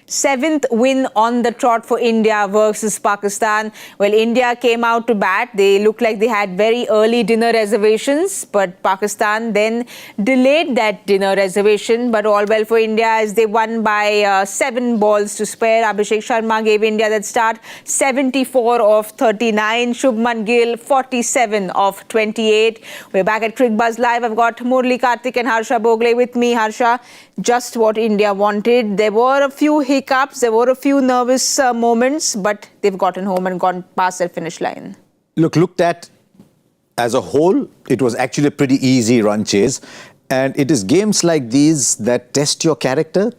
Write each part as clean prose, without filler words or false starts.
Seventh win on the trot for India versus Pakistan. Well, India came out to bat. They looked like they had very early dinner reservations, but Pakistan then delayed that dinner reservation. But all well for India as they won by 7 balls to spare. Abhishek Sharma gave India that start, 74 of 39. Shubman Gill, 47 of 28. We're back at Cricbuzz Live. I've got Murali Kartik and Harsha Bhogle with me. Harsha, just what India wanted. There were a few hiccups, there were a few nervous moments, but they've gotten home and gone past their finish line. Looked at as a whole, it was actually a pretty easy run chase. And it is games like these that test your character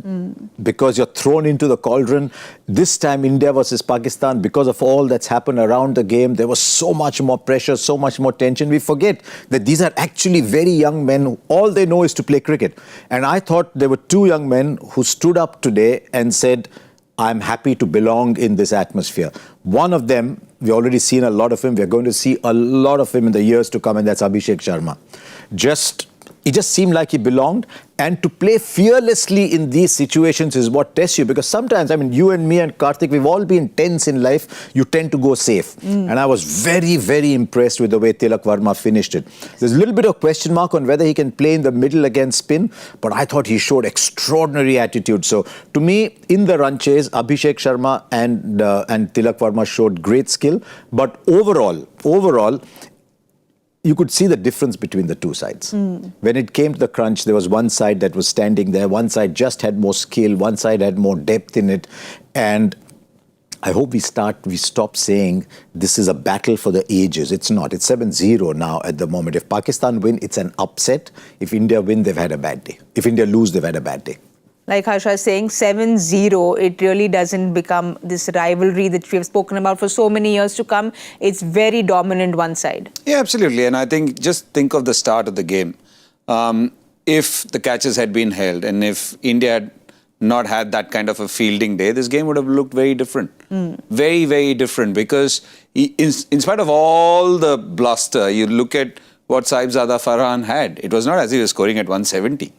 because you're thrown into the cauldron. This time, India versus Pakistan, because of all that's happened around the game, there was so much more pressure, so much more tension. We forget that these are actually very young men who all they know is to play cricket. And I thought there were 2 young men who stood up today and said, I'm happy to belong in this atmosphere. One of them, we've already seen a lot of him. We're going to see a lot of him in the years to come, and that's Abhishek Sharma. It just seemed like he belonged, and to play fearlessly in these situations is what tests you, because sometimes, I mean, you and me and Kartik, we've all been tense in life. You tend to go safe. And I was very, very impressed with the way Tilak Varma finished it. There's a little bit of question mark on whether he can play in the middle against spin, but I thought he showed extraordinary attitude. So to me, in the run chase, Abhishek Sharma and Tilak Varma showed great skill. But overall, you could see the difference between the 2 sides. When it came to the crunch, there was one side that was standing there, one side just had more skill, one side had more depth in it. And I hope we stop saying this is a battle for the ages. It's not. It's 7-0 now at the moment. If Pakistan win, it's an upset. If India win, they've had a bad day. If India lose, they've had a bad day. Like Harsha is saying, 7-0, it really doesn't become this rivalry that we have spoken about for so many years to come. It's very dominant one side. Yeah, absolutely. And I think, just think of the start of the game. If the catches had been held and if India had not had that kind of a fielding day, this game would have looked very different. Very, very different. Because in spite of all the bluster, you look at what Saibzada Farhan had. It was not as if he was scoring at 170.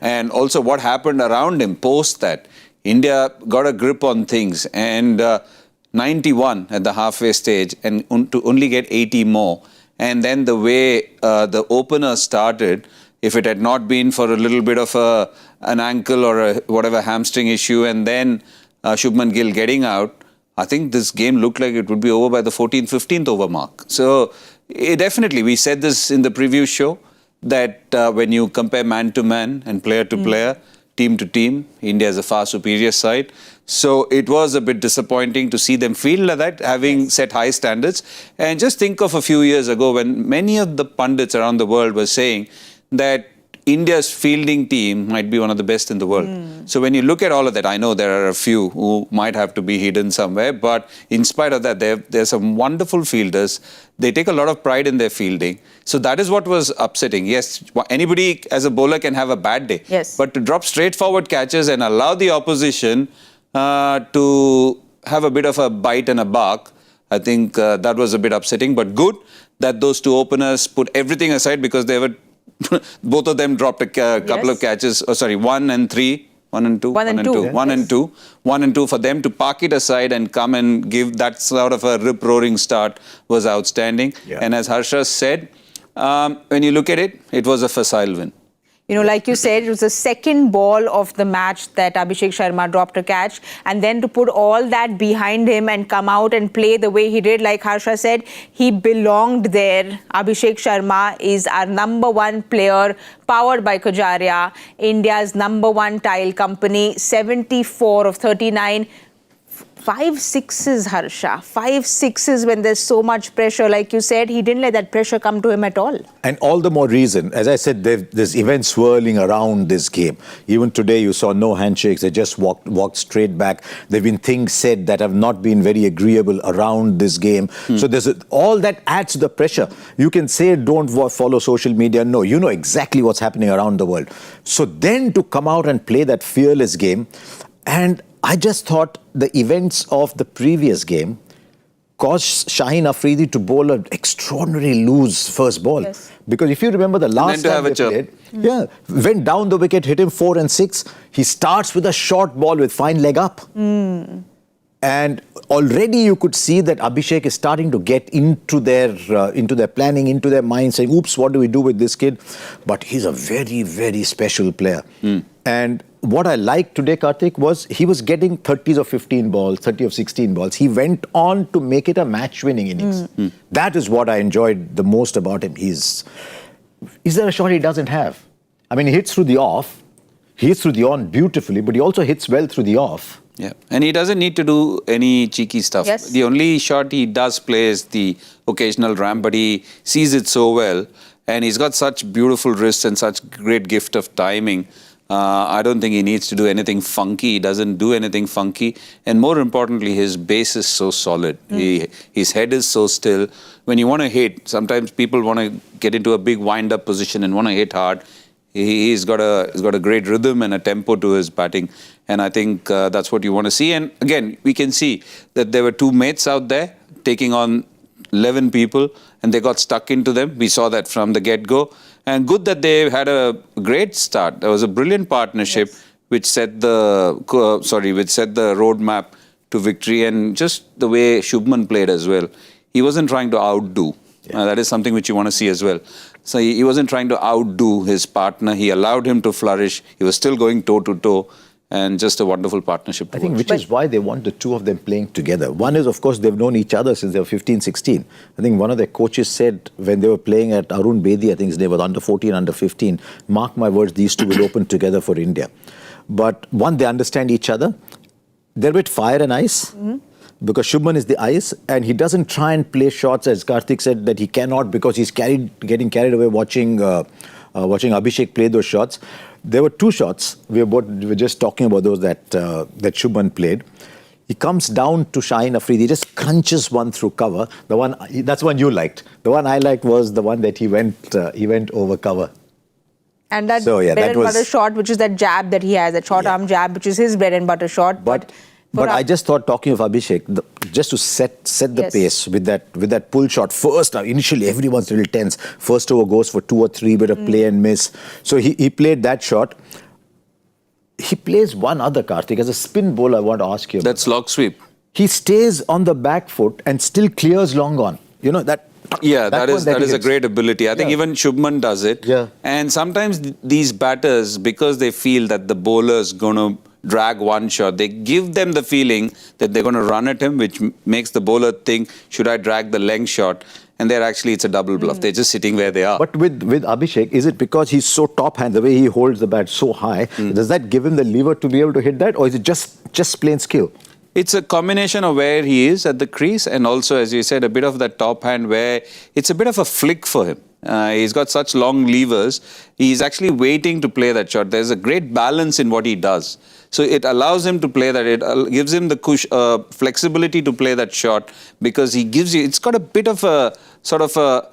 And also what happened around him post that. India got a grip on things, and 91 at the halfway stage, and to only get 80 more. And then the way the opener started, if it had not been for a little bit of an ankle or a whatever hamstring issue, and then Shubman Gill getting out, I think this game looked like it would be over by the 14th, 15th over mark. So definitely, we said this in the preview show, that when you compare man to man and player to player, team to team, India is a far superior side. So it was a bit disappointing to see them feel like that, having set high standards. And just think of a few years ago when many of the pundits around the world were saying that India's fielding team might be one of the best in the world. So when you look at all of that, I know there are a few who might have to be hidden somewhere, but in spite of that, there's some wonderful fielders. They take a lot of pride in their fielding. So that is what was upsetting. Yes, anybody as a bowler can have a bad day. Yes. But to drop straightforward catches and allow the opposition to have a bit of a bite and a bark, I think that was a bit upsetting. But good that those 2 openers put everything aside, because they were both of them dropped a couple of catches. Oh, sorry, 1 and 3. 1 and 2. 1 and 2. 1 and 2. 1 and 2 for them to park it aside and come and give that sort of a rip-roaring start was outstanding. Yeah. And as Harsha said, when you look at it, it was a facile win. You know, like you said, it was the second ball of the match that Abhishek Sharma dropped a catch. And then to put all that behind him and come out and play the way he did, like Harsha said, he belonged there. Abhishek Sharma is our #1 player, powered by Kajaria, India's #1 tile company, 74 of 39. 5 sixes, Harsha. 5 sixes when there's so much pressure. Like you said, he didn't let that pressure come to him at all. And all the more reason, as I said, there's events swirling around this game. Even today, you saw no handshakes. They just walked straight back. There have been things said that have not been very agreeable around this game. So there's all that adds to the pressure. You can say don't follow social media. No, you know exactly what's happening around the world. So then to come out and play that fearless game, and I just thought the events of the previous game caused Shaheen Afridi to bowl an extraordinary loose first ball. Yes. Because if you remember the last to time have a they chirp. played, went down the wicket, hit him 4 and 6. He starts with a short ball with fine leg up. And already you could see that Abhishek is starting to get into their planning, into their mind, saying, oops, what do we do with this kid? But he's a very, very special player. And what I liked today, Kartik, was he was getting 30s of 15 balls, 30 of 16 balls. He went on to make it a match-winning innings. That is what I enjoyed the most about him. Is there a shot he doesn't have? I mean, he hits through the off. He hits through the on beautifully, but he also hits well through the off. Yeah, and he doesn't need to do any cheeky stuff. Yes. The only shot he does play is the occasional ram, but he sees it so well, and he's got such beautiful wrists and such great gift of timing. I don't think he needs to do anything funky. He doesn't do anything funky, and more importantly, his base is so solid. His head is so still. When you want to hit, sometimes people want to get into a big wind-up position and want to hit hard. He's got a great rhythm and a tempo to his batting, and I think that's what you want to see. And again, we can see that there were two mates out there taking on 11 people, and they got stuck into them. We saw that from the get-go, and good that they had a great start. There was a brilliant partnership which set the roadmap to victory, and just the way Shubman played as well. He wasn't trying to outdo. That is something which you want to see as well. So he wasn't trying to outdo his partner. He allowed him to flourish. He was still going toe-to-toe, and just a wonderful partnership to I think watch. which is why they want the two of them playing together. One is, of course, they've known each other since they were 15, 16. I think one of their coaches said when they were playing at Arun Bedi, I think his name was under 14, under 15, mark my words, these two will open together for India. But one, they understand each other. They're a bit fire and ice. Because Shubman is the ice, and he doesn't try and play shots, as Kartik said, that he cannot because he's getting carried away watching Abhishek play those shots. There were two shots. We were just talking about those that Shubman played. He comes down to Shaheen Afridi, he just crunches one through cover. That's one you liked. The one I liked was the one that he went over cover. And that bread and butter shot, which is that jab that he has, that short arm jab, which is his bread and butter shot. But I just thought, talking of Abhishek, just to set the pace with that pull shot. First, initially everyone's a little tense. First over goes for 2 or 3, bit of play and miss. So he played that shot. He plays one other, Kartik, as a spin bowler. I want to ask you about. That's log sweep. He stays on the back foot and still clears long on. You know that. Yeah, that is a great ability. I think even Shubman does it. Yeah. And sometimes these batters, because they feel that the bowler's going to drag one shot, they give them the feeling that they're going to run at him, which makes the bowler think, should I drag the length shot? And it's a double bluff. They're just sitting where they are. But with Abhishek, is it because he's so top hand, the way he holds the bat so high, does that give him the lever to be able to hit that, or is it just plain skill? It's a combination of where he is at the crease, and also, as you said, a bit of that top hand where it's a bit of a flick for him. He's got such long levers. He's actually waiting to play that shot. There's a great balance in what he does. So it allows him to play that. It gives him the flexibility to play that shot, because it's got a bit of a sort of a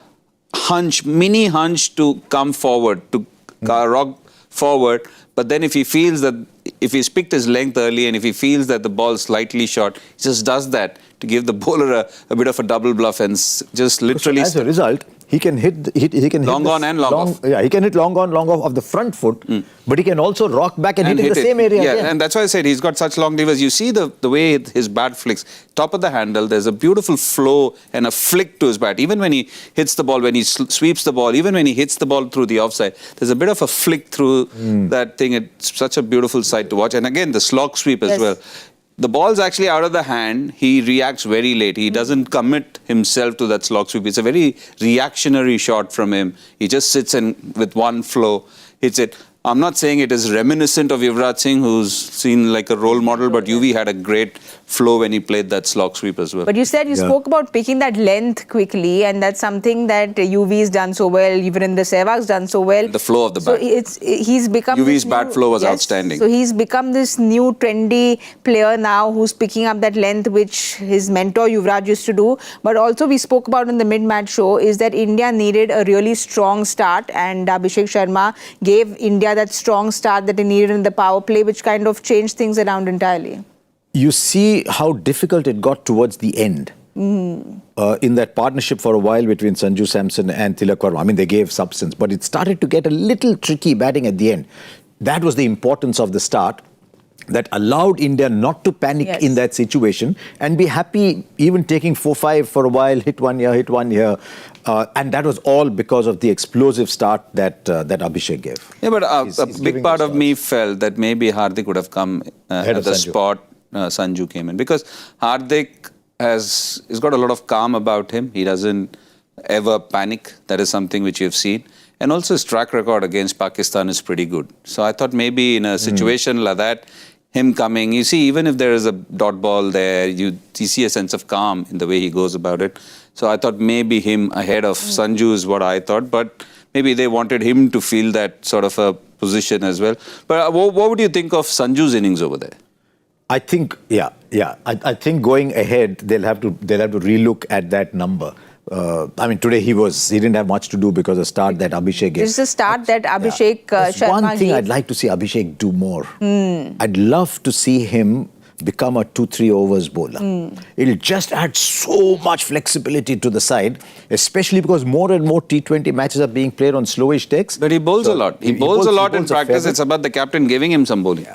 mini hunch to come forward, to rock forward. But then if he's picked his length early, and if he feels that the ball's slightly short, he just does that to give the bowler a bit of a double bluff, and just literally... So as a result, he can hit long on and long off. Yeah, he can hit long on, long off of the front foot, but he can also rock back and hit in the same area. Yeah, again. and that's why I said he's got such long levers. You see the way his bat flicks. Top of the handle, there's a beautiful flow and a flick to his bat. Even when he hits the ball, when he sweeps the ball, even when he hits the ball through the offside, there's a bit of a flick through that thing. It's such a beautiful sight to watch. And again, the slog sweep as well. The ball's actually out of the hand. He reacts very late. He doesn't commit himself to that slog sweep. It's a very reactionary shot from him. He just sits and with one flow hits it. I'm not saying it is reminiscent of Yuvraj Singh, who's seen like a role model, but UV had a great flow when he played that slog sweep as well. But you said you spoke about picking that length quickly, and that's something that UV's done so well, even in the Sehwag's done so well. The flow of the bat. So he's become... UV's bat flow was outstanding. So he's become this new trendy player now who's picking up that length, which his mentor Yuvraj used to do. But also we spoke about in the mid-match show is that India needed a really strong start, and Abhishek Sharma gave India that strong start that he needed in the power play, which kind of changed things around entirely. You see how difficult it got towards the end. in that partnership for a while between Sanju Samson and Tilak Varma. I mean, they gave substance, but it started to get a little tricky batting at the end. That was the importance of the start that allowed India not to panic in that situation and be happy even taking 4-5 for a while, hit one here. And that was all because of the explosive start that Abhishek gave. Yeah, but a big part of me felt that maybe Hardik would have come at the spot Sanju came in. Because Hardik he's got a lot of calm about him. He doesn't ever panic. That is something which you've seen. And also his track record against Pakistan is pretty good. So I thought maybe in a situation like that, him coming, you see, even if there is a dot ball there, you see a sense of calm in the way he goes about it. So I thought maybe him ahead of Sanju is what I thought, but maybe they wanted him to feel that sort of a position as well. But what would you think of Sanju's innings over there? I think, I think going ahead, they'll have to relook at that number. I mean, today he didn't have much to do because of the start that Abhishek gave. This is the start that Abhishek Sharma one thing gave. I'd like to see Abhishek do more. I'd love to see him become a 2-3 overs bowler. It'll just add so much flexibility to the side, especially because more and more T20 matches are being played on slowish decks. But he bowls a lot. He bowls a lot in practice. It's about the captain giving him some bowling.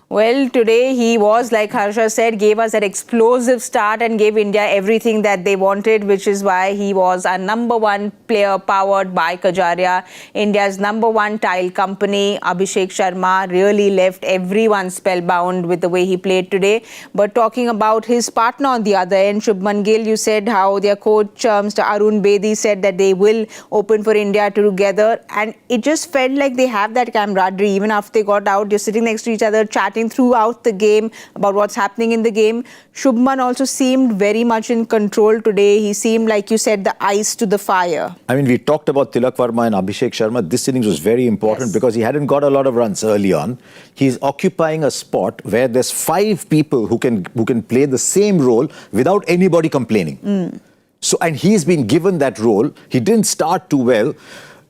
Well, today he was, like Harsha said, gave us that explosive start and gave India everything that they wanted, which is why he was our #1 player powered by Kajaria. India's #1 tile company, Abhishek Sharma, really left everyone spellbound with the way he played today. But talking about his partner on the other end, Shubman Gill, you said how their coach, Mr. Arun Bedi, said that they will open for India together. And it just felt like they have that camaraderie. Even after they got out, they're sitting next to each other, chatting throughout the game about what's happening in the game. Shubman also seemed very much in control today. He seemed, like you said, the ice to the fire. I mean, we talked about Tilak Varma and Abhishek Sharma. This innings was very important because he hadn't got a lot of runs early on. He's occupying a spot where there's 5 people who can play the same role without anybody complaining. So, and he's been given that role. He didn't start too well.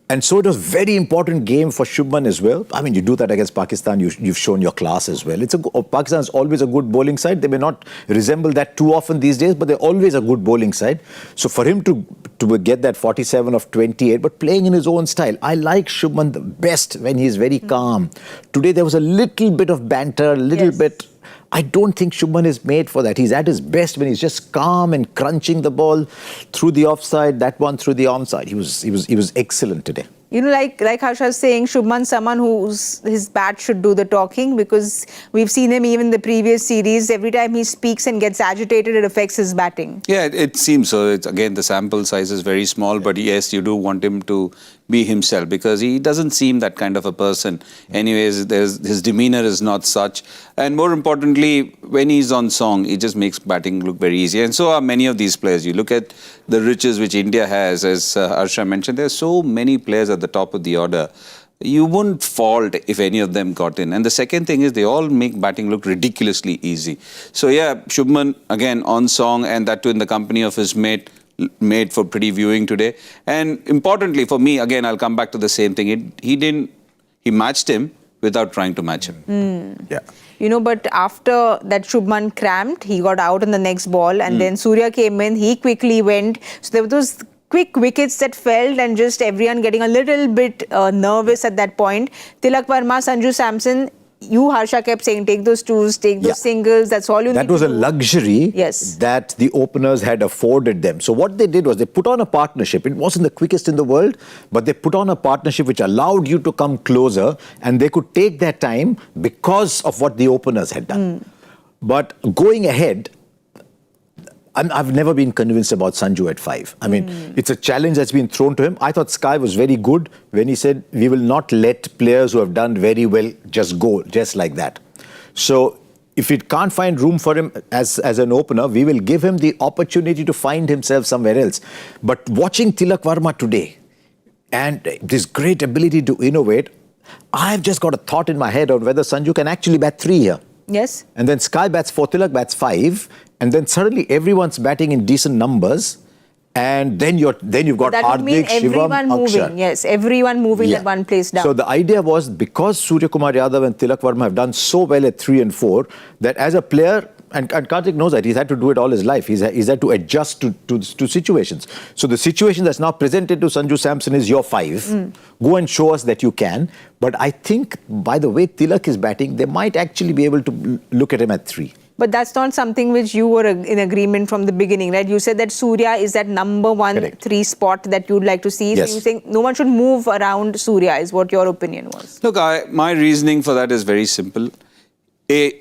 And so it was a very important game for Shubman as well. I mean, you do that against Pakistan, you've shown your class as well. Pakistan is always a good bowling side. They may not resemble that too often these days, but they're always a good bowling side. So for him to get that 47 of 28, but playing in his own style, I like Shubman the best when he's very calm. Today there was a little bit of banter, a little bit. I don't think Shubman is made for that. He's at his best when he's just calm and crunching the ball through the offside, that one through the onside. He was excellent today. You know, like Harsha is saying, Shubman's someone his bat should do the talking, because we've seen him even in the previous series. Every time he speaks and gets agitated, it affects his batting. Yeah, it seems so. Again, the sample size is very small, but yes, you do want him to be himself, because he doesn't seem that kind of a person. Anyways, his demeanor is not such. And more importantly, when he's on song, he just makes batting look very easy. And so are many of these players. You look at the riches which India has, as Harsha mentioned, there are so many players at the top of the order. You wouldn't fault if any of them got in. And the second thing is they all make batting look ridiculously easy. So yeah, Shubman, again, on song, and that too in the company of his mate, made for pretty viewing today. And importantly for me, again, I'll come back to the same thing. He matched him without trying to match him. Yeah. You know, but after that Shubman cramped, he got out in the next ball, and then Surya came in, he quickly went. So there were those quick wickets that fell, and just everyone getting a little bit nervous at that point. Tilak Varma, Sanju Samson, you, Harsha, kept saying, take those twos, take those singles, that's all you need to do. That was a luxury that the openers had afforded them. So what they did was they put on a partnership. It wasn't the quickest in the world, but they put on a partnership which allowed you to come closer, and they could take their time because of what the openers had done. But going ahead, I've never been convinced about Sanju at 5. I mean, it's a challenge that's been thrown to him. I thought Sky was very good when he said, we will not let players who have done very well just go, just like that. So if we can't find room for him as an opener, we will give him the opportunity to find himself somewhere else. But watching Tilak Varma today, and this great ability to innovate, I've just got a thought in my head on whether Sanju can actually bat 3 here. Yes. And then Sky bats 4, Tilak bats 5, and then suddenly everyone's batting in decent numbers, and then you've got Hardik, Shivam, moving. Yes, everyone moving at one place down. So the idea was, because Surya Kumar Yadav and Tilak Varma have done so well at 3 and 4, that as a player, And Kartik knows that. He's had to do it all his life. He's had to adjust to situations. So the situation that's now presented to Sanju Samson is your 5. Go and show us that you can. But I think by the way Tilak is batting, they might actually be able to look at him at 3. But that's not something which you were in agreement from the beginning, right? You said that Surya is that number 1 Correct. 3 spot that you'd like to see. Yes. So you're saying no one should move around Surya is what your opinion was. Look, my reasoning for that is very simple.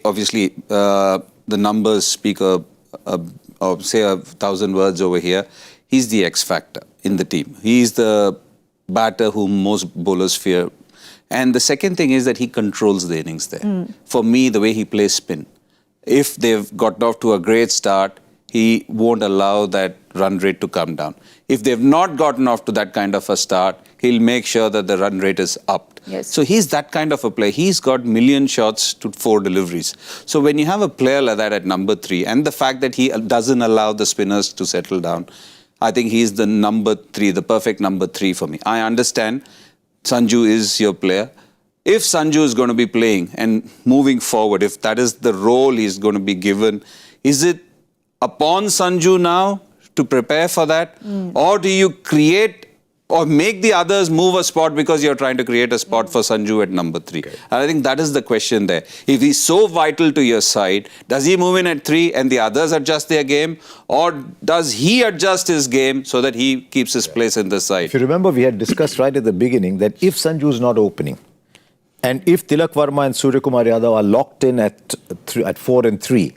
Obviously, the numbers speak say 1,000 words over here. He's the X factor in the team. He's the batter whom most bowlers fear. And the second thing is that he controls the innings there. For me, the way he plays spin. If they've got off to a great start, he won't allow that run rate to come down. If they've not gotten off to that kind of a start, he'll make sure that the run rate is upped. Yes. So he's that kind of a player. He's got million shots to 4 deliveries. So when you have a player like that at number 3, and the fact that he doesn't allow the spinners to settle down, I think he's the number 3, the perfect number 3 for me. I understand Sanju is your player. If Sanju is going to be playing and moving forward, if that is the role he's going to be given, is it upon Sanju now to prepare for that? Or do you create or make the others move a spot because you're trying to create a spot for Sanju at number 3? Okay. And I think that is the question there. If he's so vital to your side, does he move in at 3 and the others adjust their game? Or does he adjust his game so that he keeps his place in the side? If you remember, we had discussed right at the beginning that if Sanju is not opening, and if Tilak Varma and Surya Kumar Yadav are locked in at 4 and 3,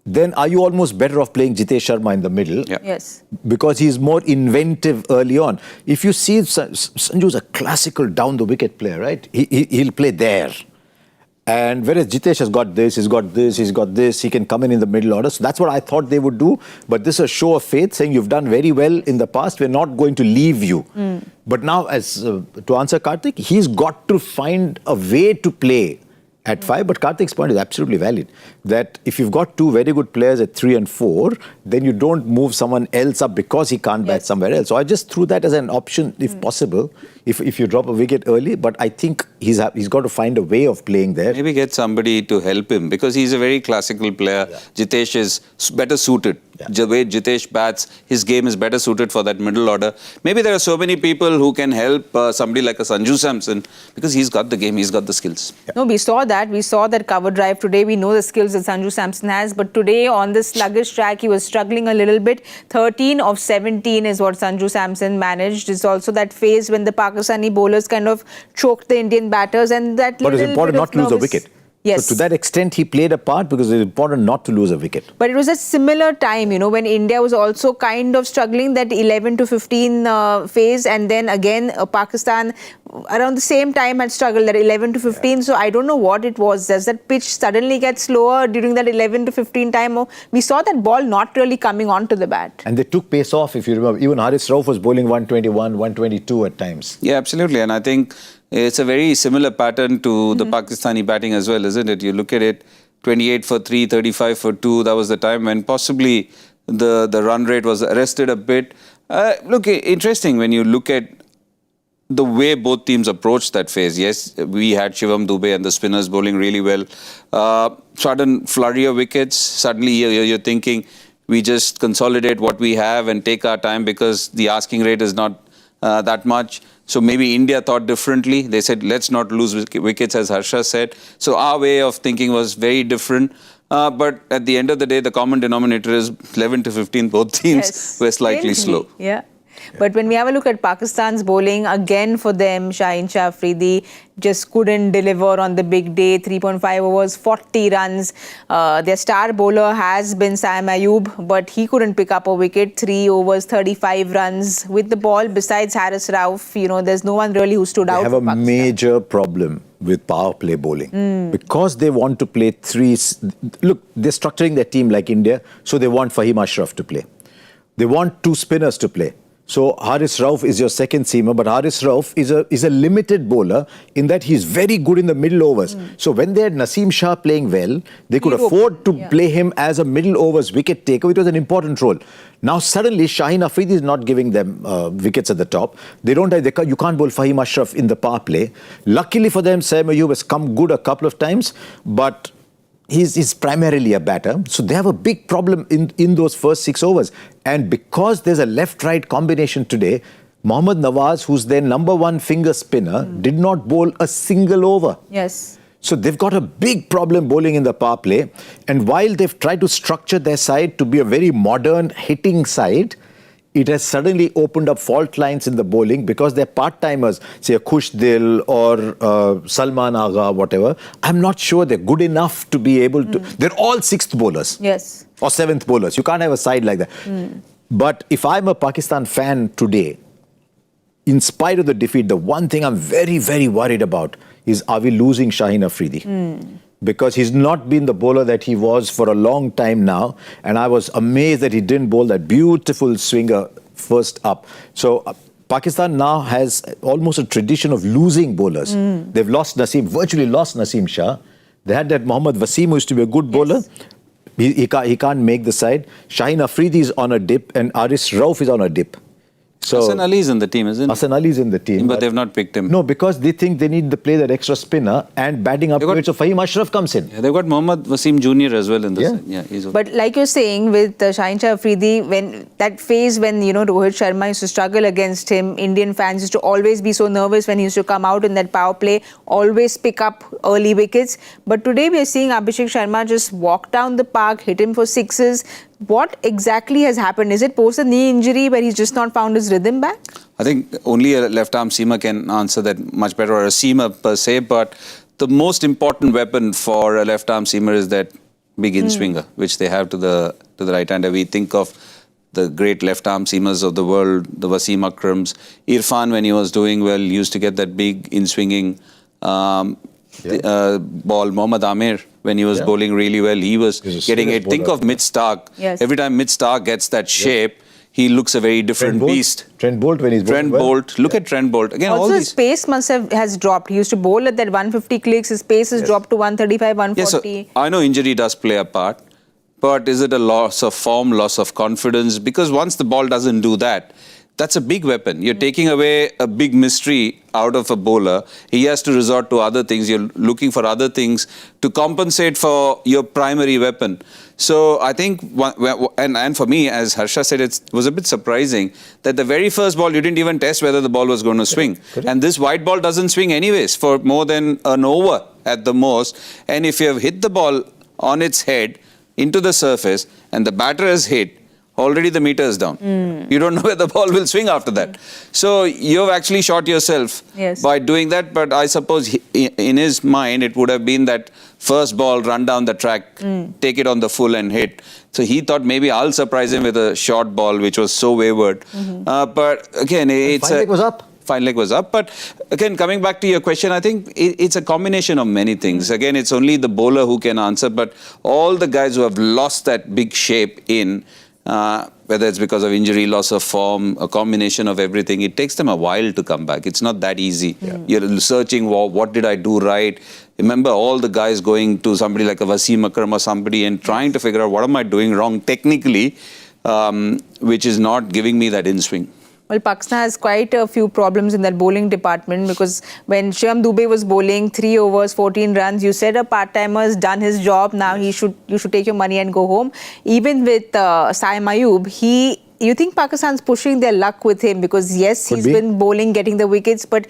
then are you almost better off playing Jitesh Sharma in the middle? Yeah. Yes. Because he's more inventive early on. If you see, Sanju's a classical down-the-wicket player, right? He'll play there. And whereas Jitesh has got this, he's got this, he's got this, he can come in the middle order. So that's what I thought they would do. But this is a show of faith, saying you've done very well in the past, we're not going to leave you. But now, to answer Kartik, he's got to find a way to play at 5, but Kartik's point is absolutely valid. That if you've got 2 very good players at 3 and 4, then you don't move someone else up because he can't bat somewhere else. So I just threw that as an option, if possible, if you drop a wicket early. But I think he's got to find a way of playing there. Maybe get somebody to help him because he's a very classical player. Yeah. Jitesh is better suited. Yeah. The way Jitesh bats, his game is better suited for that middle order. Maybe there are so many people who can help somebody like a Sanju Samson because he's got the game, he's got the skills. Yeah. No, we saw that. We saw that cover drive today. We know the skills that Sanju Samson has. But today on this sluggish track, he was struggling a little bit. 13 of 17 is what Sanju Samson managed. It's also that phase when the Pakistani bowlers kind of choked the Indian batters. And that but it's important not to lose a wicket. Yes. So to that extent, he played a part because it's important not to lose a wicket. But it was a similar time, you know, when India was also kind of struggling, that 11 to 15 phase. And then again, Pakistan around the same time had struggled, that 11 to 15. Yeah. So I don't know what it was. Does that pitch suddenly get slower during that 11 to 15 time? We saw that ball not really coming onto the bat. And they took pace off, if you remember. Even Haris Rauf was bowling 121, 122 at times. Yeah, absolutely. And I think it's a very similar pattern to the Pakistani batting as well, isn't it? You look at it, 28 for 3, 35 for 2. That was the time when possibly the run rate was arrested a bit. Look, interesting when you look at the way both teams approached that phase. Yes, we had Shivam Dube and the spinners bowling really well. Sudden flurry of wickets. Suddenly you're thinking we just consolidate what we have and take our time because the asking rate is not that much. So maybe India thought differently. They said, let's not lose wickets, as Harsha said. So our way of thinking was very different. But at the end of the day, the common denominator is 11 to 15. Both teams were slightly slow. Yeah. But when we have a look at Pakistan's bowling, again for them, Shaheen Shah Afridi just couldn't deliver on the big day. 3.5 overs, 40 runs. Their star bowler has been Saim Ayub, but he couldn't pick up a wicket. 3 overs, 35 runs with the ball. Besides Haris Rauf, you know, there's no one really who stood out. They have a major problem with power play bowling. Because they want to play 3... Look, they're structuring their team like India, so they want Fahim Ashraf to play. They want 2 spinners to play. So Haris Rauf is your second seamer, but Haris Rauf is a limited bowler in that he's very good in the middle overs. So when they had Naseem Shah playing well, they could afford to play him as a middle overs wicket taker, which was an important role. Now suddenly Shaheen Afridi is not giving them wickets at the top. They don't have, you can't bowl Fahim Ashraf in the power play. Luckily for them, Saim Ayub has come good a couple of times, but he's primarily a batter. So they have a big problem in those first 6 overs. And because there's a left-right combination today, Mohammad Nawaz, who's their #1 finger spinner, did not bowl a single over. Yes. So they've got a big problem bowling in the power play. And while they've tried to structure their side to be a very modern hitting side, it has suddenly opened up fault lines in the bowling because they're part-timers, say a Khush Dil or Salman Agha, whatever. I'm not sure they're good enough to be able to... They're all 6th bowlers. Yes. Or 7th bowlers. You can't have a side like that. But if I'm a Pakistan fan today, in spite of the defeat, the one thing I'm very, very worried about is, are we losing Shaheen Afridi? Because he's not been the bowler that he was for a long time now. And I was amazed that he didn't bowl that beautiful swinger first up. So Pakistan now has almost a tradition of losing bowlers. They've lost virtually lost Naseem Shah. They had that Mohammad Wasim, who used to be a good bowler. He can't make the side. Shaheen Afridi is on a dip and Aris Rauf is on a dip. So Hassan Ali is in the team, isn't he? Hassan Ali is in the team. But they've not picked him. No, because they think they need to play that extra spinner and batting upgrade. So Fahim Ashraf comes in. Yeah, they've got Mohammad Wasim Jr. as well in the side. Yeah, he's okay. But like you're saying, with Shaheen Shah Afridi, when that phase when, Rohit Sharma used to struggle against him, Indian fans used to always be so nervous when he used to come out in that power play, always pick up early wickets. But today we are seeing Abhishek Sharma just walk down the park, hit him for sixes. What exactly has happened? Is it post a knee injury where he's just not found his rhythm back? I think only a left-arm seamer can answer that much better, or a seamer per se, but the most important weapon for a left-arm seamer is that big in-swinger, which they have to the right-hander. We think of the great left-arm seamers of the world, the Wasim Akrams. Irfan, when he was doing well, used to get that big in-swinging ball. Mohammad Amir, when he was bowling really well, he was getting it. Think of Mid-Stark. Yes. Every time Mid-Stark gets that shape, he looks a very different beast. Trent Bolt when he's Trent Bolt. Look at Trent Bolt. Again, Also, all his these... pace has dropped. He used to bowl at that 150 clicks. His pace has dropped to 135, 140. Yes, so I know injury does play a part, but is it a loss of form, loss of confidence? Because once the ball doesn't do that, that's a big weapon. You're taking away a big mystery out of a bowler. He has to resort to other things. You're looking for other things to compensate for your primary weapon. So I think, and for me, as Harsha said, it was a bit surprising that the very first ball, you didn't even test whether the ball was going to swing. Correct. And this white ball doesn't swing anyways for more than an over at the most. And if you have hit the ball on its head into the surface and the batter has hit, already the meter is down. You don't know where the ball will swing after that. So you've actually shot yourself by doing that. But I suppose in his mind, it would have been that first ball, run down the track, take it on the full and hit. So he thought maybe I'll surprise him with a short ball, which was so wayward. But again, it's fine leg was up. Fine leg was up. But again, coming back to your question, I think it's a combination of many things. Again, it's only the bowler who can answer. But all the guys who have lost that big shape in, whether it's because of injury, loss of form, a combination of everything, it takes them a while to come back. It's not that easy. You're searching, what did I do right? Remember all the guys going to somebody like a Wasim Akram or somebody and trying to figure out what am I doing wrong technically, which is not giving me that in-swing. Well, Pakistan has quite a few problems in that bowling department because when Shivam Dube was bowling 3 overs, 14 runs, you said a part-timer has done his job. Now you should take your money and go home. Even with Saim Ayub, you think Pakistan's pushing their luck with him because yes, he's been bowling, getting the wickets, but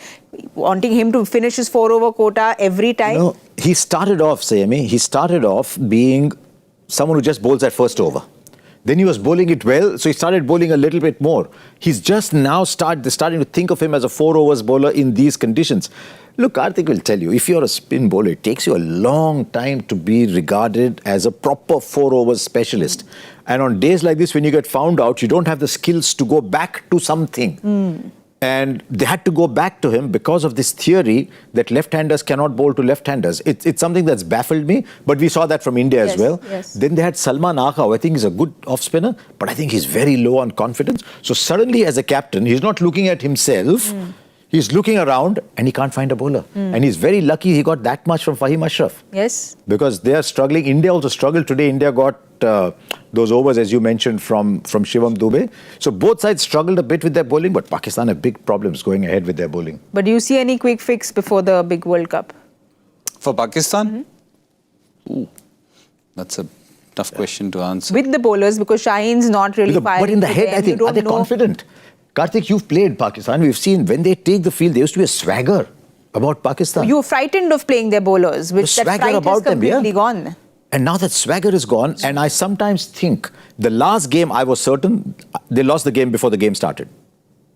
wanting him to finish his 4-over quota every time? No, he started off, Saiyami, he started off being someone who just bowls at first over. Then he was bowling it well, so he started bowling a little bit more. He's just now starting to think of him as a 4 overs bowler in these conditions. Look, Kartik will tell you, if you're a spin bowler, it takes you a long time to be regarded as a proper 4 overs specialist. And on days like this, when you get found out, you don't have the skills to go back to something. And they had to go back to him because of this theory that left-handers cannot bowl to left-handers. It's something that's baffled me, but we saw that from India as well. Then they had Salman Agha, who I think is a good off-spinner, but I think he's very low on confidence. So suddenly as a captain, he's not looking at himself, he's looking around and he can't find a bowler. And he's very lucky he got that much from Fahim Ashraf. Yes. Because they are struggling. India also struggled today. India got those overs, as you mentioned, from Shivam Dube. So both sides struggled a bit with their bowling, but Pakistan have big problems going ahead with their bowling. But do you see any quick fix before the big World Cup? For Pakistan? That's a tough question to answer. With the bowlers, because Shaheen's not really firing. But in the to head, them. I think, You are they don't know. confident? Kartik, you've played Pakistan. We've seen when they take the field, there used to be a swagger about Pakistan. You were frightened of playing their bowlers, which The that swagger fright is about them, completely yeah. gone. And now that swagger is gone, and I sometimes think the last game, I was certain they lost the game before the game started.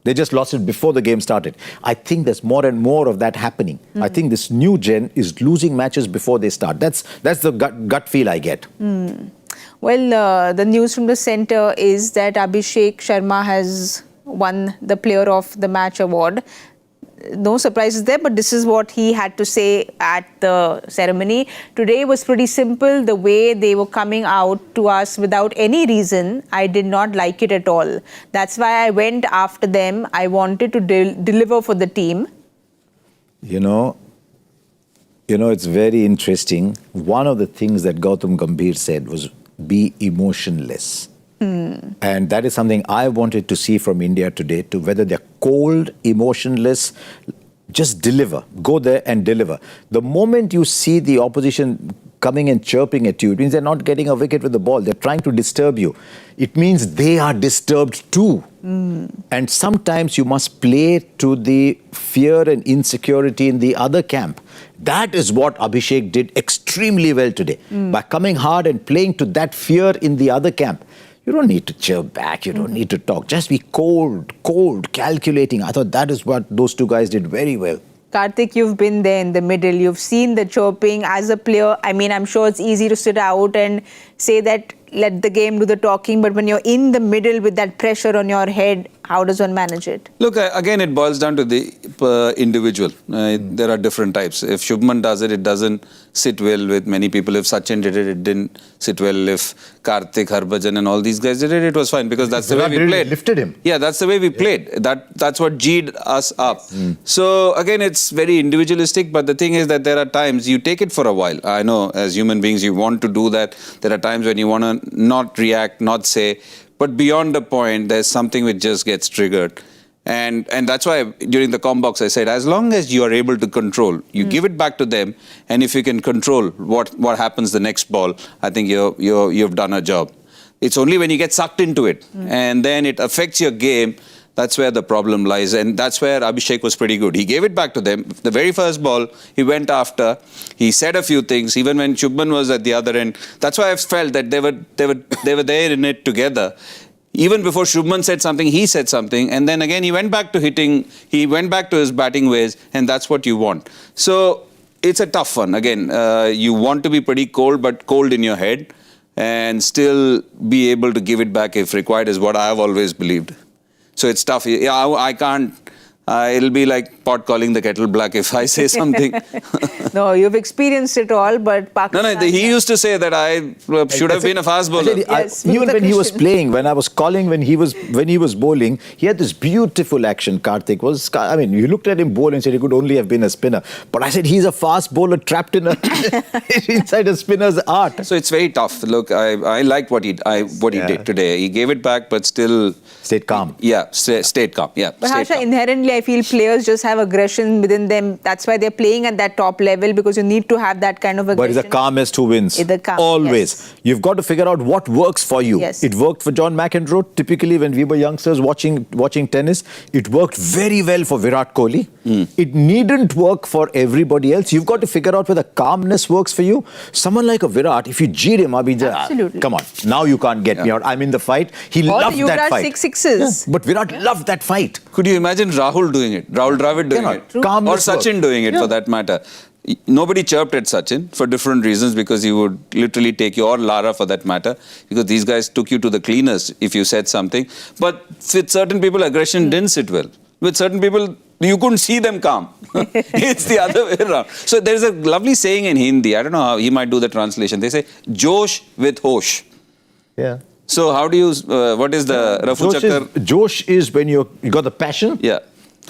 They just lost it before the game started. I think there's more and more of that happening. I think this new gen is losing matches before they start. That's the gut feel I get. Well, the news from the centre is that Abhishek Sharma has won the Player of the Match award. No surprises there, but this is what he had to say at the ceremony. Today was pretty simple. The way they were coming out to us without any reason, I did not like it at all. That's why I went after them. I wanted to deliver for the team. You know, it's very interesting. One of the things that Gautam Gambhir said was, be emotionless. And that is something I wanted to see from India today, to whether they're cold, emotionless, just deliver. Go there and deliver. The moment you see the opposition coming and chirping at you, it means they're not getting a wicket with the ball. They're trying to disturb you. It means they are disturbed too. And sometimes you must play to the fear and insecurity in the other camp. That is what Abhishek did extremely well today. By coming hard and playing to that fear in the other camp. You don't need to cheer back. You don't need to talk. Just be cold, calculating. I thought that is what those two guys did very well. Kartik, you've been there in the middle. You've seen the chirping as a player. I mean, I'm sure it's easy to sit out and say that let the game do the talking. But when you're in the middle with that pressure on your head, how does one manage it? Look, again, it boils down to the individual. There are different types. If Shubman does it, it doesn't sit well with many people. If Sachin did it, it didn't sit well. If Kartik, Harbhajan and all these guys did it, it was fine because that's the way we played. Lifted him. Yeah, that's the way we played. That's what G'd us up. So again, it's very individualistic, but the thing is that there are times you take it for a while. I know as human beings, you want to do that. There are times when you want to not react, not say, but beyond the point, there's something which just gets triggered. And that's why during the comm box I said, as long as you are able to control, you give it back to them, and if you can control what happens the next ball, I think you've done a job. It's only when you get sucked into it and then it affects your game, that's where the problem lies. And that's where Abhishek was pretty good. He gave it back to them. The very first ball, he went after. He said a few things, even when Shubman was at the other end. That's why I felt that they were there in it together. Even before Shubman said something, he said something. And then again, he went back to hitting. He went back to his batting ways. And that's what you want. So it's a tough one. Again, you want to be pretty cold, but cold in your head. And still be able to give it back if required is what I have always believed. So it's tough. Yeah, I can't. It'll be like pot calling the kettle black if I say something. No, you've experienced it all, but Pakistan... No, he used to say that I should have been a fast bowler. Yes, Even when he was Krishnan. playing, when I was calling, when he was bowling, he had this beautiful action. Kartik was, I mean, you looked at him bowl and said he could only have been a spinner. But I said he's a fast bowler trapped in inside a spinner's art. So it's very tough. Look, I liked what he did today. He gave it back, but still Stayed calm. Yeah, stayed calm. Yeah, But stayed Harsha, calm. inherently, I feel players just have aggression within them. That's why they're playing at that top level, because you need to have that kind of aggression. But it's the calmest who wins. It's the calm, Always. yes. You've got to figure out what works for you. Yes. It worked for John McEnroe. Typically, when we were youngsters watching tennis, it worked very well for Virat Kohli. It needn't work for everybody else. You've got to figure out whether calmness works for you. Someone like a Virat, if you jeer him, Absolutely. come on, now you can't get me out. I'm in the fight. He loved All the that Yuvraj fight. 6 sixes. Yeah. But Virat loved that fight. Could you imagine Rahul doing it? Rahul Dravid doing Cannot. it? True. Or Calmness Sachin works. doing it, Yeah. for that matter. Nobody chirped at Sachin for different reasons, because he would literally take you, or Lara for that matter, because these guys took you to the cleaners if you said something. But with certain people, aggression didn't sit well. With certain people, you couldn't see them calm. It's the other way around. So there's a lovely saying in Hindi, I don't know how he might do the translation. They say, Josh with Hosh. Yeah. So how do you, what is the Rafu Chakkar? Josh is when you got the passion. Yeah.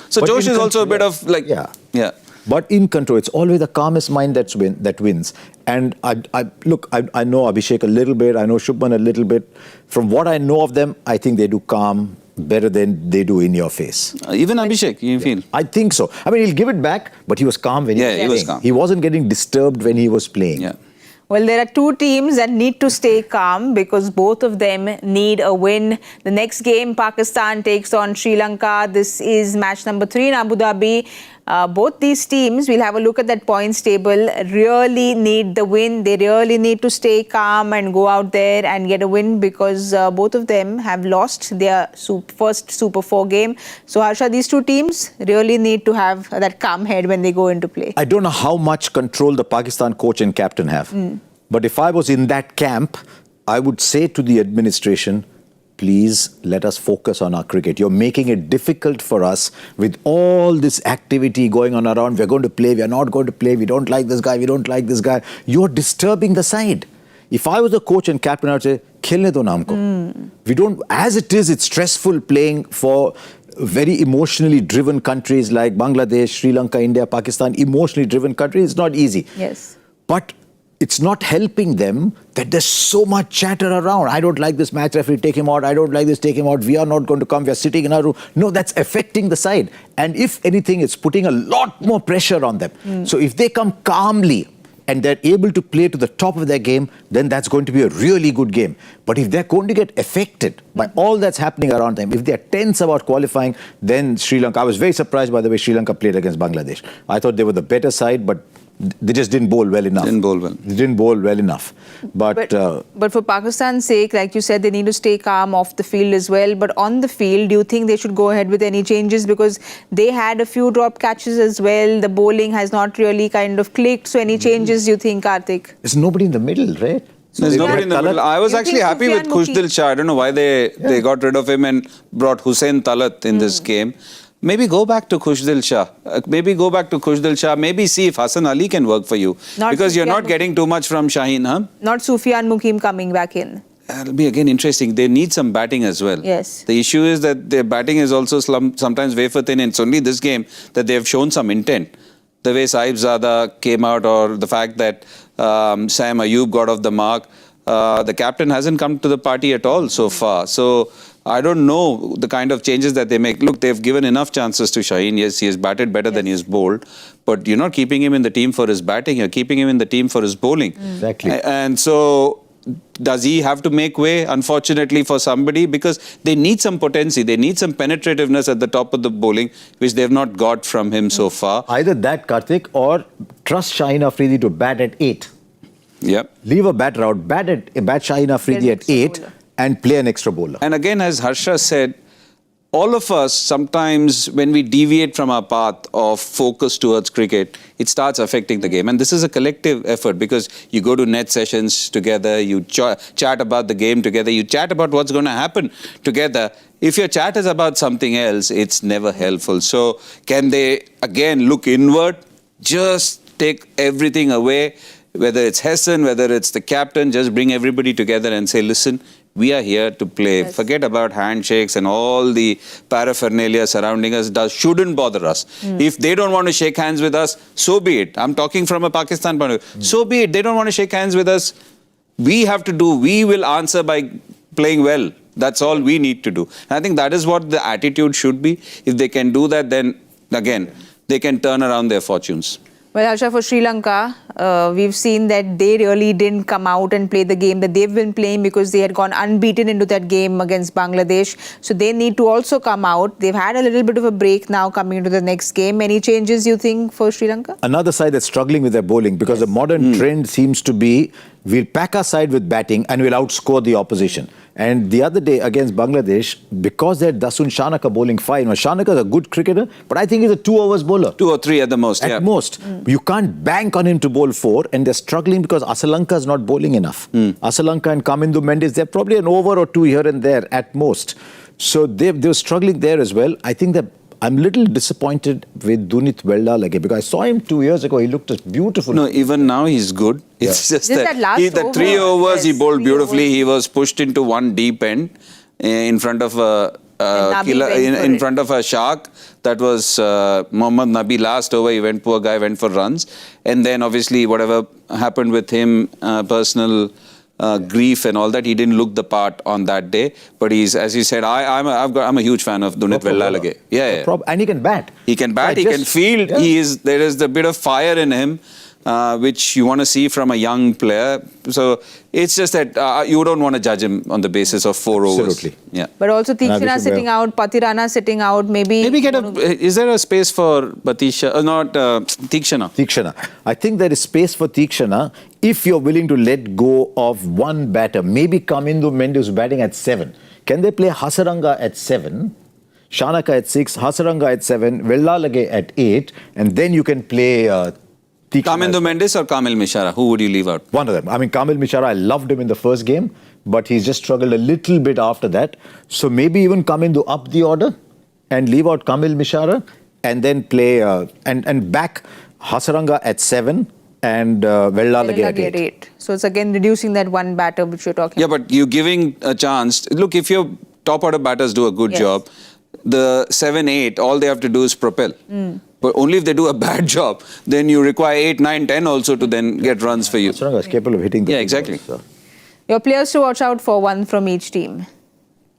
So But Josh in is also a control, bit of like, Yeah. But in control, it's always the calmest mind that wins. And I know Abhishek a little bit, I know Shubman a little bit. From what I know of them, I think they do calm better than they do in your face. Even Abhishek, you feel? I think so. I mean, he'll give it back, but he was calm when he was playing. he was calm. He wasn't getting disturbed when he was playing. Yeah. Well, there are two teams that need to stay calm because both of them need a win. The next game, Pakistan takes on Sri Lanka. This is match number 3 in Abu Dhabi. Both these teams, we'll have a look at that points table, really need the win. They really need to stay calm and go out there and get a win because both of them have lost their first Super 4 game. So, Harsha, these two teams really need to have that calm head when they go into play. I don't know how much control the Pakistan coach and captain have. But if I was in that camp, I would say to the administration, please let us focus on our cricket. You're making it difficult for us with all this activity going on around. We're going to play, we're not going to play, we don't like this guy, we don't like this guy. You're disturbing the side. If I was the coach and captain, I would say, khilne do na humko. We don't, as it is, it's stressful playing for very emotionally driven countries like Bangladesh, Sri Lanka, India, Pakistan, emotionally driven countries. It's not easy. Yes. But it's not helping them that there's so much chatter around. I don't like this match referee, take him out. I don't like this, take him out. We are not going to come. We are sitting in our room. No, that's affecting the side. And if anything, it's putting a lot more pressure on them. So if they come calmly and they're able to play to the top of their game, then that's going to be a really good game. But if they're going to get affected by all that's happening around them, if they're tense about qualifying, then Sri Lanka, I was very surprised by the way Sri Lanka played against Bangladesh. I thought they were the better side, but they just didn't bowl well enough. They didn't bowl well enough. But for Pakistan's sake, like you said, they need to stay calm off the field as well. But on the field, do you think they should go ahead with any changes? Because they had a few drop catches as well. The bowling has not really kind of clicked. So any changes you think, Kartik? There's nobody in the middle, right? There's nobody in the middle. I was actually happy with Khushdil Shah. I don't know why they got rid of him and brought Hussain Talat in this game. Maybe go back to Khushdil Shah. Maybe see if Hassan Ali can work for you. Because you're not getting too much from Shaheen, huh? Not Sufyan Mukim coming back in. It'll be again interesting. They need some batting as well. Yes. The issue is that their batting is also sometimes wafer thin. It's only this game that they have shown some intent. The way Saib Zada came out, or the fact that Sam Ayub got off the mark. The captain hasn't come to the party at all so far. So I don't know the kind of changes that they make. Look, they've given enough chances to Shaheen. Yes, he has batted better than he has bowled. But you're not keeping him in the team for his batting. You're keeping him in the team for his bowling. Exactly. And so does he have to make way, unfortunately, for somebody? Because they need some potency. They need some penetrativeness at the top of the bowling, which they've not got from him so far. Either that, Kartik, or trust Shaheen Afridi to bat at 8. Yep. Leave a batter out, bat Shaheen Afridi at 8 and play an extra bowler. And again, as Harsha said, all of us, sometimes when we deviate from our path of focus towards cricket, it starts affecting the game. And this is a collective effort because you go to net sessions together, you chat about the game together, you chat about what's going to happen together. If your chat is about something else, it's never helpful. So can they, again, look inward, just take everything away, whether it's Hassan, whether it's the captain, just bring everybody together and say, listen, we are here to play. Yes. Forget about handshakes and all the paraphernalia surrounding us. Shouldn't bother us. If they don't want to shake hands with us, so be it. I'm talking from a Pakistan point of view. So be it. They don't want to shake hands with us. We will answer by playing well. That's all we need to do. And I think that is what the attitude should be. If they can do that, then again, they can turn around their fortunes. Well, Harsha, for Sri Lanka, we've seen that they really didn't come out and play the game that they've been playing because they had gone unbeaten into that game against Bangladesh. So they need to also come out. They've had a little bit of a break now coming into the next game. Any changes you think for Sri Lanka? Another side that's struggling with their bowling because the modern trend seems to be we'll pack our side with batting and we'll outscore the opposition. And the other day against Bangladesh, because they had Dasun Shanaka bowling fine. Well, Shanaka is a good cricketer, but I think he's a 2 overs bowler. 2 or 3 at the most. At most. You can't bank on him to bowl 4, and they're struggling because Asalanka is not bowling enough. Asalanka and Kamindu Mendes, they're probably an over or 2 here and there at most. So they were struggling there as well. I think that I'm a little disappointed with Dunit Veldal again because I saw him 2 years ago. He looked just beautiful. No, even now he's good. It's just that the 3 overs he bowled beautifully. He was pushed into one deep end in front of a in front of a shark. That was Mohammad Nabi. Last over, poor guy went for runs. And then obviously whatever happened with him, personal grief and all that, he didn't look the part on that day. But he's, as you said, I'm a huge fan of Dunit Veldal. Yeah. And he can bat. He can bat, he can field. Yeah. There is a bit of fire in him. which you want to see from a young player. So it's just that you don't want to judge him on the basis of 4 overs. Absolutely. Yeah. But also Tikshana sitting out, Patirana sitting out, maybe Get a. Is there a space for Batisha? Not Tikshana. Tikshana. I think there is space for Tikshana if you're willing to let go of one batter. Maybe Kamindu Mendes batting at 7. Can they play Hasaranga at 7? Shanaka at 6, Hasaranga at 7, Vellalage at 8, and then you can play Tikshana. Kamindu Mendes or Kamil Mishara? Who would you leave out? One of them. I mean, Kamil Mishara, I loved him in the first game, but he's just struggled a little bit after that. So maybe even Kamindu up the order and leave out Kamil Mishara and then play and back Hasaranga at 7 and Vellalage at 8. So it's again reducing that one batter which you're talking about. Yeah, but you're giving a chance. Look, if your top order batters do a good job, the 7, 8, all they have to do is propel. But only if they do a bad job, then you require 8, 9, 10 also to then get runs for you. Hasaranga is capable of hitting the big exactly. balls, so. Your players to watch out for, one from each team.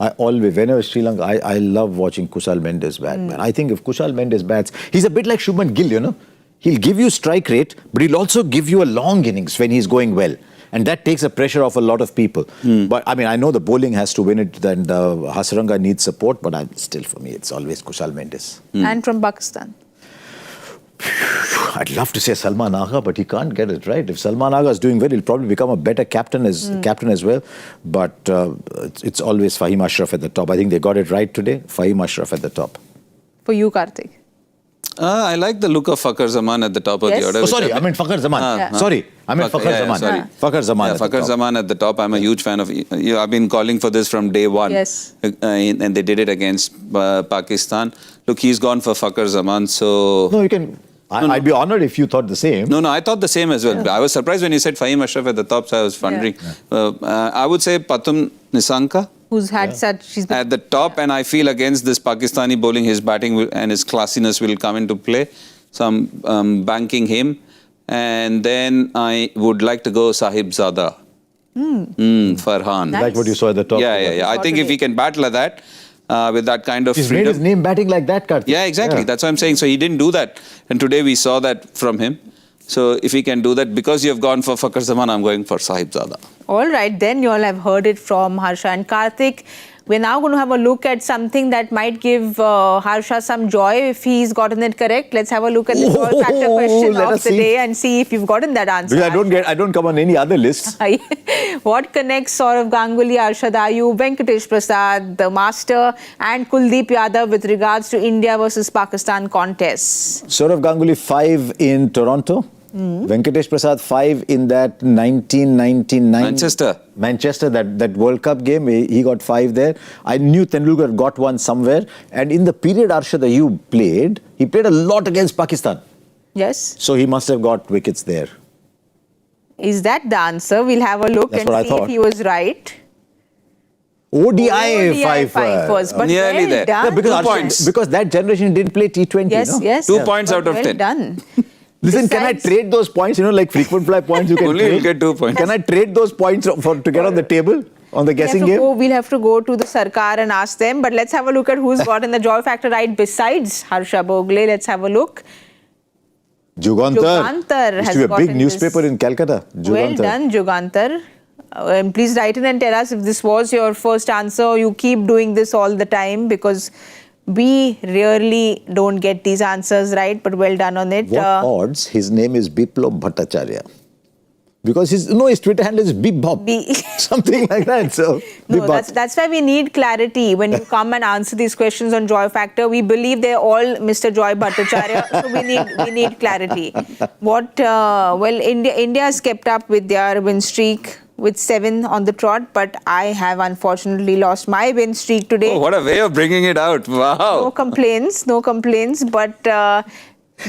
I always, whenever Sri Lanka, I love watching Kushal Mendes bat, man. I think if Kushal Mendes bats, he's a bit like Shubman Gill, you know. He'll give you strike rate, but he'll also give you a long innings when he's going well. And that takes the pressure off a lot of people. But I mean, I know the bowling has to win it, and Hasaranga needs support, but still for me, it's always Kushal Mendes. And from Pakistan. I'd love to say Salman Agha, but he can't get it right. If Salman Agha is doing well, he'll probably become a better captain as well. But it's always Fahim Ashraf at the top. I think they got it right today. Fahim Ashraf at the top. For you, Kartik. I like the look of Fakhar Zaman at the top of the order. Oh, sorry, I meant Fakhar Zaman. Sorry, I meant Fakhar Zaman. Sorry. Fakhar Zaman. Yeah, Fakhar Zaman at the top. I'm a huge fan of. I've been calling for this from day one. Yes. And they did it against Pakistan. Look, he's gone for Fakhar Zaman. So. No, you can. I'd be honoured if you thought the same. No, I thought the same as well. I was surprised when you said Fahim Ashraf at the top, so I was wondering. I would say Patum Nisanka. Who's had such... She's been at the top, and I feel against this Pakistani bowling, his batting and his classiness will come into play. So I'm banking him. And then I would like to go Sahib Zada. Farhan. Nice. Like what you saw at the top. Yeah. I think if he can battle like that, with that kind of He's freedom. made his name batting like that, Karthik. Yeah, exactly. Yeah. That's what I'm saying. So he didn't do that. And today we saw that from him. So if he can do that, because you have gone for Fakhar Zaman, I'm going for Sahib Zada. All right, then you all have heard it from Harsha and Kartik. We're now going to have a look at something that might give Harsha some joy if he's gotten it correct. Let's have a look at the joy factor question of the day and see if you've gotten that answer. Because I don't come on any other lists. What connects Saurav Ganguly, Arshad Ayub, Venkatesh Prasad, the master, and Kuldeep Yadav with regards to India versus Pakistan contests? Saurav Ganguly 5 in Toronto. Venkatesh Prasad 5 in that 1999 Manchester, that World Cup game. He got 5 there. I knew Tendulkar got one somewhere. And in the period Arshad Ayub played, he played a lot against Pakistan. Yes. So he must have got wickets there. Is that the answer? We'll have a look and see if he was right. ODI 5 was, but nearly there. Done. Yeah, because that generation didn't play T20. Yes. 2 points out of 10. Done. Listen, can I trade those points? You know, like frequent fly points you can Only trade. you'll get 2 points. Can I trade those points to get on the table, on the guessing game? We'll have to go to the Sarkar and ask them. But let's have a look at who's gotten the joy factor right besides Harsha Bhogle. Let's have a look. Jugantar has used to be a big gotten newspaper in Calcutta. Well done, Jugantar. Please write in and tell us if this was your first answer or you keep doing this all the time, because we rarely don't get these answers right, but well done on it. What odds his name is Biplab Bhattacharya? Because his Twitter handle is Bip Bop. Something like that. So no, that's why we need clarity when you come and answer these questions on Joy Factor. We believe they're all Mr. Joy Bhattacharya, so we need clarity. Well, India has kept up with their win streak with 7 on the trot, but I have unfortunately lost my win streak today. Oh, what a way of bringing it out. Wow. No complaints, but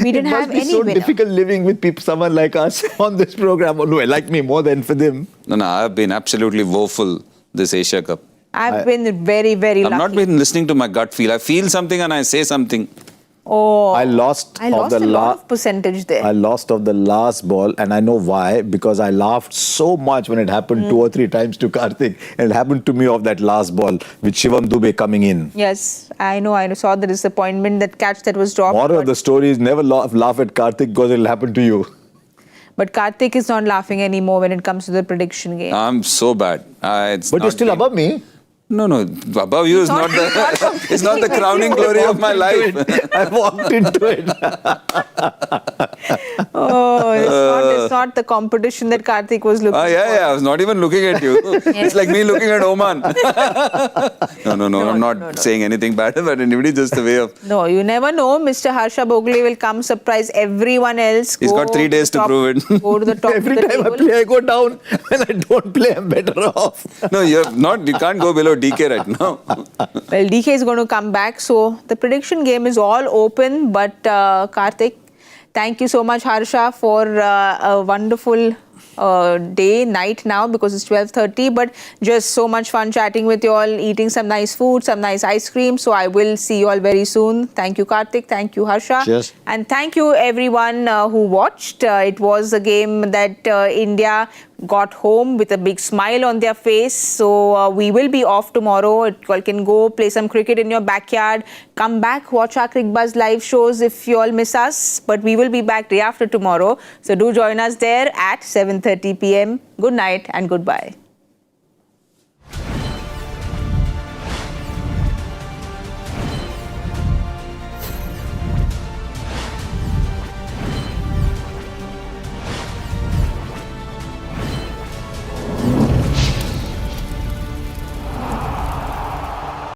we didn't have any winner. It must be so difficult living with someone like us on this program. Oh, no, like me more than for them. No, I've been absolutely woeful this Asia Cup. I've been very, very lucky. I've not been listening to my gut feel. I feel something and I say something. Oh, I lost a lot of percentage there. I lost of the last ball, and I know why, because I laughed so much when it happened 2 or 3 times to Karthik, and it happened to me of that last ball with Shivam Dubey coming in. Yes, I know. I saw the disappointment, that catch that was dropped. Moral of the story is never laugh at Karthik because it will happen to you. But Kartik is not laughing anymore when it comes to the prediction game. I'm so bad. It's But not you're still been- above me. No, above you is not the it's not the crowning glory of my life. I walked into it. Oh, it's not the competition that Kartik was looking for. Yeah, I was not even looking at you. It's like me looking at Oman. No, I'm not saying anything bad about anybody, just the way of... No, you never know. Mr. Harsha Bhogle will come surprise everyone else. He's got 3 days to prove it. Go to the top Every of the time table. I play, I go down. When I don't play, I'm better off. No, you can't go below DK right now. Well, DK is going to come back. So the prediction game is all open. But Kartik, thank you so much, Harsha, for a wonderful night now, because it's 12:30. But just so much fun chatting with you all, eating some nice food, some nice ice cream. So I will see you all very soon. Thank you, Kartik. Thank you, Harsha. Cheers. And thank you, everyone who watched. It was a game that India got home with a big smile on their face. So we will be off tomorrow. You all can go play some cricket in your backyard. Come back, watch our Cricbuzz live shows if you all miss us. But we will be back day after tomorrow. So do join us there at 7:30 p.m. Good night and goodbye.